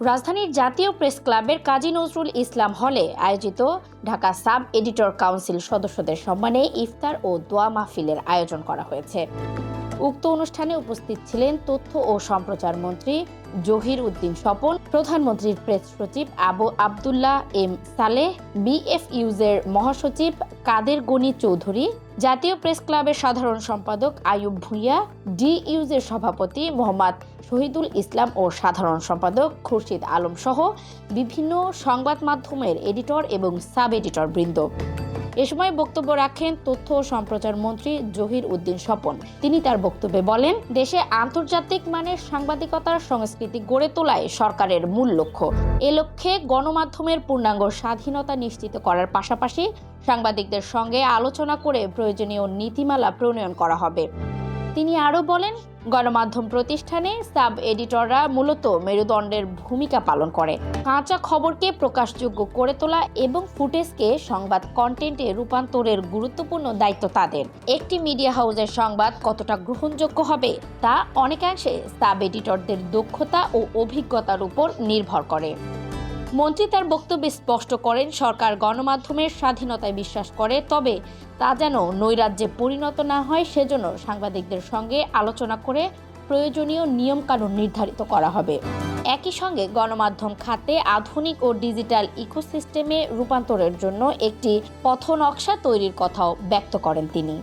রাজধানীর জাতীয় প্রেস ক্লাবের কাজী নজরুল ইসলাম হলে আয়োজিত ঢাকা সাব এডিটর কাউন্সিল সদস্যদের সম্মানে ইফতার ও দোয়া মাহফিলের আয়োজন করা হয়েছে। উক্ত অনুষ্ঠানে উপস্থিত ছিলেন তথ্য ও সম্প্রচার মন্ত্রী জহির উদ্দিন স্বপন, প্রধানমন্ত্রীর প্রেস সচিব আবু আবদুল্লাহ এম সালেহ, বিএফইউজের মহাসচিব কাদের গনি চৌধুরী, জাতীয় প্রেস ক্লাবের সাধারণ সম্পাদক আয়ুব ভূঁইয়া, ডিইউজের সভাপতি মোহাম্মদ শহীদুল ইসলাম ও সাধারণ সম্পাদক খুরশিদ আলম সহ বিভিন্ন সংবাদ মাধ্যমের এডিটর এবং সাব এডিটর বৃন্দ। এ সময় বক্তব্য রাখেন তথ্য ও সম্প্রচার মন্ত্রী জহির উদ্দিন স্বপন। তিনি তার বক্তব্যে বলেন, দেশে আন্তর্জাতিক মানের সাংবাদিকতার সংস্কৃতি গড়ে তোলাই সরকারের মূল লক্ষ্য। এ লক্ষ্যে গণমাধ্যমের পূর্ণাঙ্গ স্বাধীনতা নিশ্চিত করার পাশাপাশি সাংবাদিকদের সঙ্গে আলোচনা করে প্রয়োজনীয় নীতিমালা প্রণয়ন করা হবে। তিনি আরও বলেন, গণমাধ্যম প্রতিষ্ঠানে সাব এডিটররা মূলত মেরুদণ্ডের ভূমিকা পালন করে। কাঁচা খবরকে প্রকাশযোগ্য করে তোলা এবং ফুটেজকে সংবাদ কন্টেন্টে রূপান্তরের গুরুত্বপূর্ণ দায়িত্ব তাদের। একটি মিডিয়া হাউসের সংবাদ কতটা গ্রহণযোগ্য হবে তা অনেকাংশে সাব এডিটরদের দক্ষতা ও অভিজ্ঞতার উপর নির্ভর করে। মন্ত্রী তার বক্তব্যে স্পষ্ট করেন, সরকার গণমাধ্যমের স্বাধীনতায় বিশ্বাস করে, তবে তা যেন নৈরাজ্যে পরিণত না হয় সেজন্য সাংবাদিকদের সঙ্গে আলোচনা করে প্রয়োজনীয় নিয়মকানুন নির্ধারিত করা হবে। একই সঙ্গে গণমাধ্যম খাতে আধুনিক ও ডিজিটাল ইকোসিস্টেমে রূপান্তরের জন্য একটি পথনকশা তৈরির কথাও ব্যক্ত করেন তিনি।